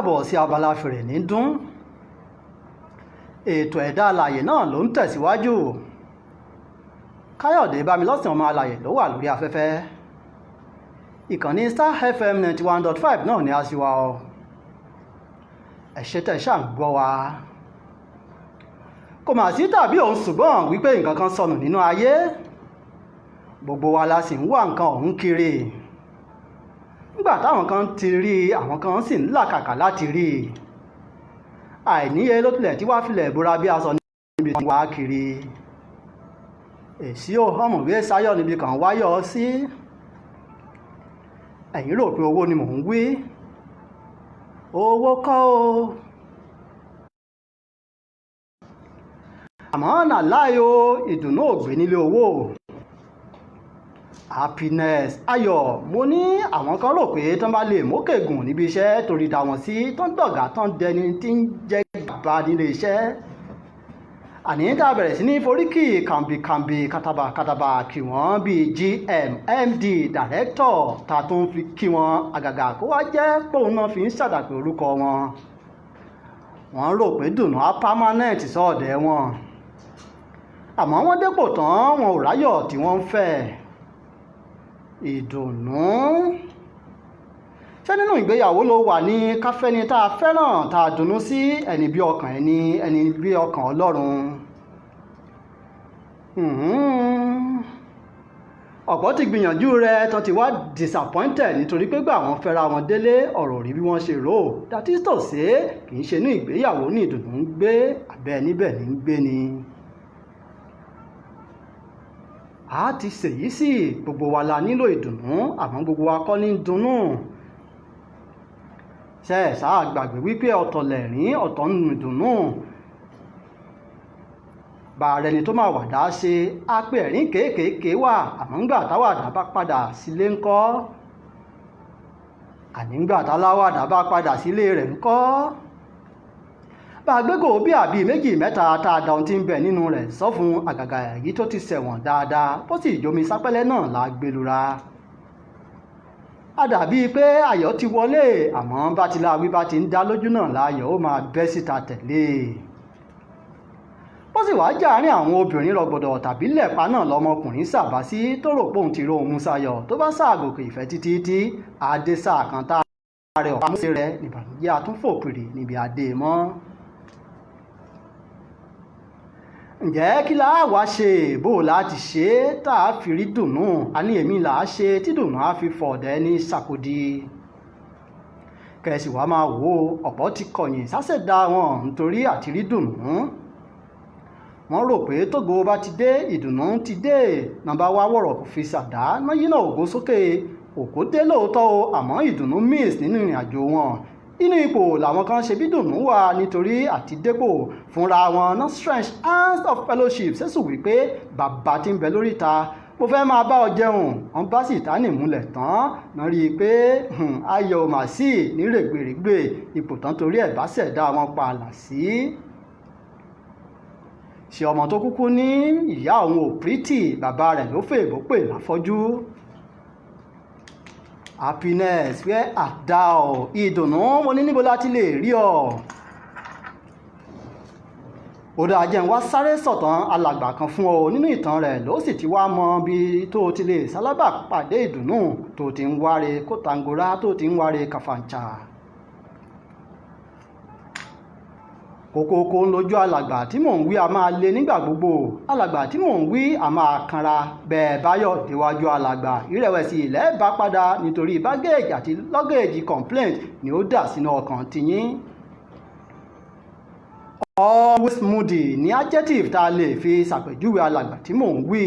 káàbọ̀ sí abala fèrè ní dún. Ètò ẹ̀dá alàyè náà ló ń tẹ̀síwájú. Káyọ̀dé Bámilọ́sìn ọmọ alàyè ló wà lórí afẹ́fẹ́. Ìkànnì Star FM 91.5 náà ni a sì wà ọ́. Ẹ ṣé tẹ́ ṣáà ń gbọ́ wa. Kò mà sí tàbí òun ṣùgbọ́n wípé nǹkan kan sọnù nínú ayé. Gbogbo wa la sì ń wá nǹkan ọ̀hún kiri. Nígbà táwọn kan ti rí i, àwọn kan sì ń làkàkà láti rí i. Àìníye ló tilẹ̀ tí wàá filẹ̀ bóra bí aṣọ níbi tí wàá kiri. Èsì ò ọmọwé Sáyọ̀ níbi kan wáyọ̀ sí. Ẹ̀yin rò pé owó ni mò ń wí? Owó kọ́ o. Àmọ́ nàláyò ìdùnnú ò gbé nílé owó. Happiness ayọ̀ mo ní àwọn kan rò pé tán bá lè mókè gùn níbi iṣẹ́ torí dá wọn sí tán dọ̀gá tán dẹni tí ń jẹ́ gàba nílé iṣẹ́. Àní tá a bẹ̀rẹ̀ sí ní foríkì kàǹbìkàǹbì kàtàbà kí wọ́n bíi GM MD Director tá a tún fi kí wọn àgàgà kó wá jẹ́ póun náà fi ń ṣàdàpè orúkọ wọn. Wọ́n rò pé dùnú á permanent sọ́ọ̀dẹ̀ wọn. Àmọ́ wọ́n dépò tán wọn ò ráyọ̀ tí wọ́n ń fẹ́. Ìdùnnú ṣé nínú ìgbéyàwó ló wà ní káfẹ́ni tá a fẹ́ràn tá a dùnnú sí ẹni bí ọkàn ẹni bí ọkàn Ọlọ́run. Ọ̀pọ̀ ti gbìyànjú rẹ̀ tán ti wá disappointed nítorí pé gbà wọ́n fẹ́ra wọn délé ọ̀rọ̀ rí bí wọ́n ṣe rò ó dàtí tòṣe kì í ṣe ní ìgbéyàwó ní ìdùnnú ń gbé abẹ́ níbẹ̀ ní ń gbé ni. A ti ṣèyí sí gbogbo wa la nílò ìdùnnú àmọ́ gbogbo wa kọ́ ní dunnú. Ṣé ẹ̀ sáà gbàgbé wípé ọ̀tọ̀ lẹ̀rín ọ̀tọ̀ ń nu ìdùnnú. Bàárẹ̀ ni tó máa wàdá ṣe á pé ẹ̀rín kéékèèké wà àmọ́ ńgbà táwàdà bá padà sílé ńkọ́. Àní ńgbà táláwàdà bá padà sílé rẹ̀ ńkọ́. Gbàgbégò bí àbí méjì mẹ́ta tá a da ohun tí ń bẹ nínú rẹ̀ sọ fún àgàgà èyí tó ti ṣẹ̀wọ̀n dáadáa bó sì jomi sápẹ́lẹ́ náà la gbẹlura. A dàbí pé ayọ̀ ti wọlé àmọ́ bá ti láwí bá ti ń dá lójú náà láyọ̀ ó máa bẹ́ síta tẹ̀lé. Bó sì wáá jàárín àwọn obìnrin rọgbọdọ̀ tàbí lẹ̀pa náà lọmọkùnrin sàbá sí tó rò pé òun ti rohun musayọ̀ tó bá ṣàgòkè ìfẹ́ títí tí adé sáà kan tá a rẹ̀ ọ̀pá múṣe rẹ̀ nìbànújẹ́ àtúnfòpìrì níbi adé mọ́. Ǹjẹ́ kí la wá ṣe bó láti ṣe tá a fi rí dùnnú a ní èmi là á ṣe tí dùnnú á fi fọ̀dẹ̀ ní ṣàkódì. Kẹ̀sì wá máa wò ọ̀pọ̀ ti kọ̀yìn sásẹ̀dá wọn nítorí àti rí dùnnú. Wọ́n rò pé tógo bá ti dé ìdùnnú ti dé nàbà wá wọ̀rọ̀ kò fi ṣàdá náà yínà ògo sókè òkú dé lóòótọ́ o àmọ́ ìdùnnú miss nínú ìrìn àjò wọn. Inú ipò làwọn kan ṣe bí dùnnú wà nítorí àti dépò fúnra wọn náà stretch hands of fellowship ṣẹ́sùn wípé bàbá tí ń bẹ lóríta mo fẹ́ máa bá ọ jẹun wọn bá sì tánì múlẹ̀ tán náà rí i pé ayọ̀ mà sí ní règbèrègbè ipò tán torí ẹ̀ bá ṣẹ̀dá wọn pa àlà sí. Ṣé ọmọ tó kúkú ní ìyá òun ò pírítì bàbá rẹ̀ ló fèèbó pè láfọ́jú. Happiness where art thou? Ìdùnnú mo ní níbo láti lè rí ọ. Ó dáa jẹ́ n wá sáré sọ̀tàn alàgbà kan fún ọ nínú ìtàn rẹ̀ ló sì ti wá mọ bí tó ti lè sálábà pàdé ìdùnnú tó ti ń wáre kótangora tó ti ń wáre kàfàǹchà. Kòkòkò ń lójú alàgbà tí mò ń wí a máa le nígbà gbogbo alàgbà tí mò ń wí a máa kanra bẹ́ẹ̀ báyọ̀ déwájú alàgbà ìrẹ̀wẹ̀sì ilẹ̀ bá padà nítorí bágéèjì àti lọ́gẹ̀ẹ́jì complaint ni ó dà sínú ọkàn tiyín. Always moody ní adjective tá a lè fi ṣàpèjúwe alàgbà tí mò ń wí.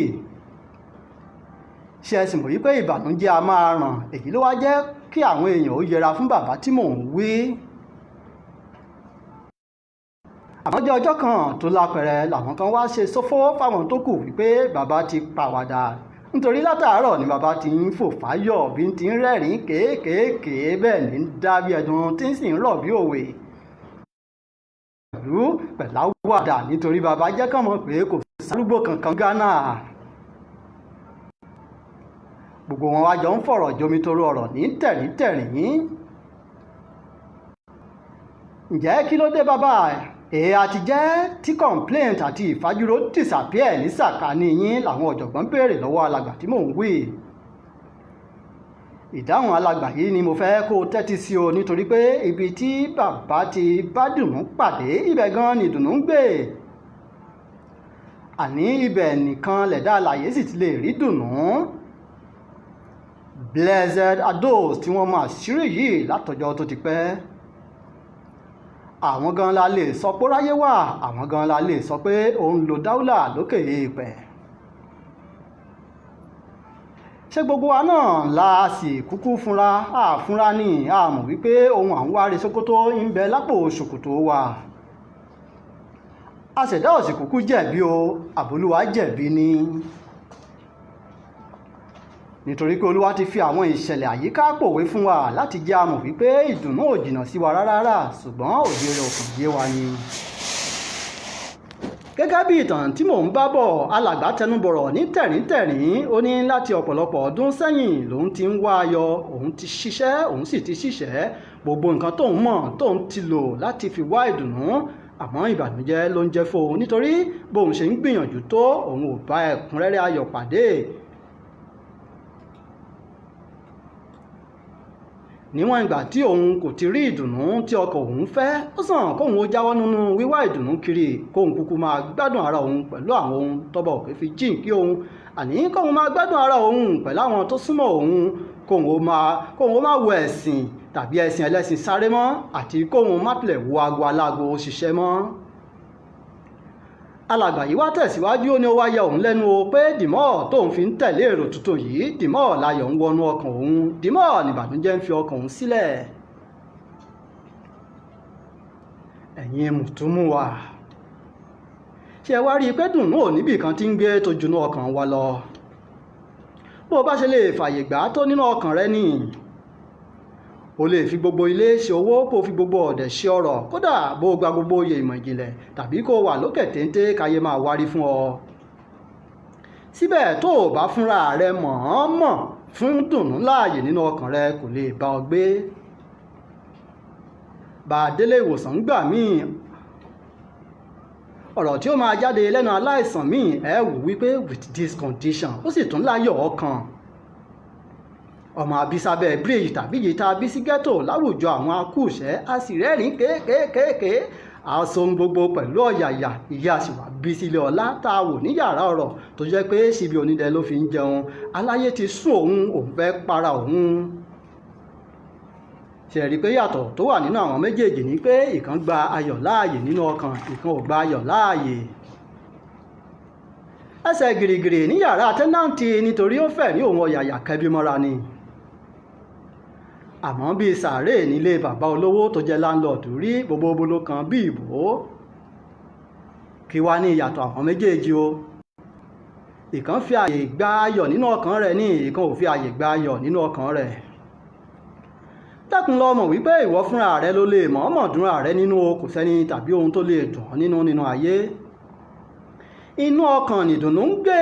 Ṣé ẹ sì mọ̀ wípé ìbànújẹ́ a máa ràn èyí ló wá jẹ́ kí àwọn èèyàn ó yẹra fún bàbá tí mò ń wí. Àmọ́jọ́ ọjọ́ kan tó lápẹẹrẹ làwọn kan wá ṣe sófó fáwọn tó kù wípé bàbá ti pàwàdà nítorí látàárọ̀ ni bàbá ti ń fò fáyọ̀ bí ti ń rẹ́rìn kéékèèké bẹ́ẹ̀ ní dá bí ẹdun tí ń sì ń rọ̀ bí òwe. Pẹ̀láwàdà nítorí bàbá jẹ́ kàn mọ̀ pé kò sárúgbó kankan Ghana. Gbogbo wọn wá jọ ń fọ̀rọ̀ jomitoro ọ̀rọ̀ ní tẹ̀ríntẹ̀rín. ǹjẹ́ kí ló dé bàbá èyí àti jẹ́ tí complaint àti ìfajúro disappear ní sàkání yín làwọn ọ̀jọ̀gbọ́n béèrè lọ́wọ́ alàgbà tí mò ń wí. ìdáhùn alàgbà yìí ni mo fẹ́ kó tẹ́tí sí o nítorí pé ibi tí bàbá ti bá dùnú pàdé ibẹ̀ gan ni ìdùnnú ń gbé. àní ibẹ̀ nìkan lẹ̀dá alààyè sì ti lè rí dùnú. Blessed are those tí wọ́n mọ àṣírí yìí látọjọ́ tó ti pẹ́. àwọn gan la lè sọ pé ráyé wà, àwọn gan la lè sọ pé òun lo dáúlà lókè èèpẹ̀. ṣé gbogbo wa náà la sì kúkú fúnra àfúnra ní àmọ̀ wípé ohun à ń wáre ṣòkòtò ń bẹ lápò ṣòkòtò wa. àṣẹ̀dá ò sì kúkú jẹ̀bi o, àbólúwa jẹ̀bi ni. nítorí pé olúwa ti fi àwọn ìṣẹ̀lẹ̀ àyíká pòwe fún wa láti jẹ́ a mọ̀ wípé ìdùnnú ò jìnnà sí wa rárá ṣùgbọ́n òde rẹ̀ ò kàn yé wa ni. gẹ́gẹ́ bí ìtàn tí mò ń bá bọ̀, alàgbà tẹnubọ̀rọ̀ ní tẹ̀ríntẹ̀rín. ó ní láti ọ̀pọ̀lọpọ̀ ọdún sẹ́yìn lòun ti ń wá ayọ̀, òun ti ṣiṣẹ́, òun sì ti ṣiṣẹ́ gbogbo nǹkan tóun mọ̀ tóun ti lò láti fi wá ìdùnnú, àmọ́ ìbànújẹ́ ló ń jẹ́ fóun nítorí bóun ṣe ń gbìyànjú tó òun ò bá ẹ̀kúnrẹ́rẹ́ ayọ̀ pàdé. níwọ̀n ìgbà tí òun kò ti rí ìdùnnú tí ọkàn òun fẹ́, ó sàn kóun ó jáwọ́ nínú wíwá ìdùnnú kiri, kóun kúkú máa gbádùn ara òun pẹ̀lú àwọn ohun tọ́bọ̀ òkè fi jíǹkí òun, àní kóun máa gbádùn ara òun pẹ̀lú àwọn tó súnmọ́ òun, kóun ó máa wo ẹ̀sìn tàbí ẹ̀sìn ẹlẹ́sìn sáré mọ́, àti kóun má tilẹ̀ wo aago aláago ṣiṣẹ́ mọ́. alàgbà yìí wá tẹ̀síwájú, ó ní ó wá yà òun lẹ́nu o pé dìmọ́ tóun fi ń tẹ̀lé èrò tuntun yìí, dìmọ́ láyọ̀ ń wọnú ọkàn òun, dìmọ́ nìbànújẹ́ ń fi ọkàn òun sílẹ̀. ẹ̀yin mùtúmù wa, ṣé ẹ wá rí i pé dùnnú ò níbì kan tí ń gbé tó junú ọkàn wa lọ. bó o bá ṣe lè fàyè gbà tó nínú ọkàn rẹ ni o lè fi gbogbo ilé ṣe owó, kó o fi gbogbo ọ̀dẹ̀ ṣe ọrọ̀, kódà bó o gba gbogbo oyè ìmọ̀ ìjìnlẹ̀, tàbí kó o wà lókè téńté káyé máa wárí fún ọ. síbẹ̀ tó o bá fúnra rẹ mọ̀ọ́mọ̀ fún dùnnú láàyè nínú ọkàn rẹ kò lè bá ọ gbé. bá a délé ìwòsàn gbà míì, ọ̀rọ̀ tí ó máa jáde lẹ́nu aláìsàn míì ẹ wò wípé with this condition ó sì tún láyọ̀ ọkàn. ọmọ abisábẹ́ bíríìjì tàbí yìí tá a bí sí ghetto láwùjọ àwọn akúṣẹ̀ a sì rẹ́rìn kéékèèké, a sọ ohun gbogbo pẹ̀lú ọ̀yàyà, ìyá sì wá bí sílé ọlá tá a wò ní yàrá ọ̀rọ̀ tó jẹ́ pé síbi onídẹ ló fi ń jẹun, aláyé ti sún òun fẹ́ para òun. ṣe rí i pé yàtọ̀ tó wà nínú àwọn méjèèjì ni pé ìkan gba ayọ̀ láàyè nínú ọkàn, ìkan ò gba ayọ̀ láàyè. ẹsẹ̀ gìrìgìrì ní yàrá tẹ́nàntì nítorí ó fẹ́ rí òun ọ̀yàyà kẹbí mọ́ra ni. àmọ́ bíi sàárè nílé bàbá olówó tó jẹ́ láńlọ́ọ̀dù rí gbogbo obolo kan bí ìbò. kí wá ní ìyàtọ̀ àwọn méjèèjì o. ìkan fi àyè gba ayọ̀ nínú ọkàn rẹ̀ ní, ìkan ò fi àyè gba ayọ̀ nínú ọkàn rẹ̀. dákun lọ mọ̀ wípé ìwọ fúnra rẹ ló lè mọ̀ọ́mọ̀ dúnra rẹ nínú o, kò sẹ́ni tàbí ohun tó lè dùn ọ́ nínú ayé. inú ọkàn nìdùnnú ń gbé.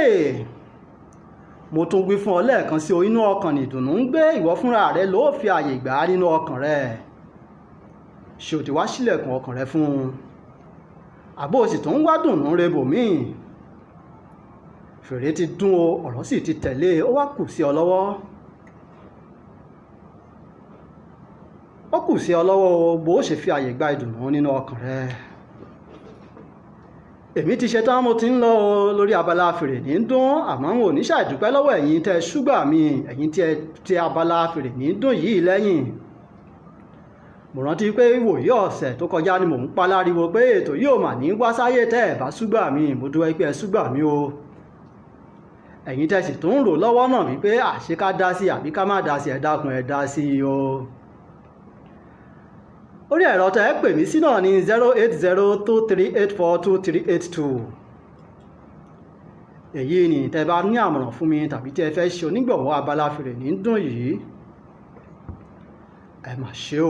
mo tún wí fún ọ lẹ́ẹ̀kan sí o, inú ọkàn nìdùnnú ń gbé, ìwọ fúnra rẹ ló fi àyè gbà á nínú ọkàn rẹ. ṣé o ti wá sílẹ̀kùn ọkàn rẹ fún un? àbó o sì tún ń wá dùnnú rebòmíì. fèrè ti dún o, ọ̀rọ̀ sì ti tẹ̀lé, ó wá kù sí ọ lọ́wọ́. ó kù sí ọ lọ́wọ́ o bó o ṣe fi àyè gba ìdùnnú nínú ọkàn rẹ. èmi ti ṣe tán, mo ti ń lọ lórí abala fèrè ní dún, àmọ́ n ò ní ṣàìdúpẹ́ lọ́wọ́ ẹ̀yin tẹ́ ṣúgbà mi, ẹ̀yin tí abala fèrè ní dún yìí lẹ́yìn. mo rántí pé ìwòye ọ̀sẹ̀ tó kọjá ni mò ń pa láriwo pé ètò yìí ò mà ní wá sáyé tẹ́ ẹ̀ bá ṣúgbà mi, mo dúpẹ́ pé ẹ ṣúgbà mi o. ẹ̀yin tẹ́ sì tún ń rò lọ́wọ́ náà wípé àṣé ká dá sí àbí ká má dá sí, ẹ dákun ẹ dá sí o. orí ẹ̀rọ tẹ́ ẹ pè mí sí náà ní 08023842382. èyí ni tẹ́ bá ní àmọ̀ràn fún mi tàbí tí ẹ fẹ́ ṣe onígbọ̀wọ́ abala fèrè ní dùn yìí, ẹ mà ṣe o.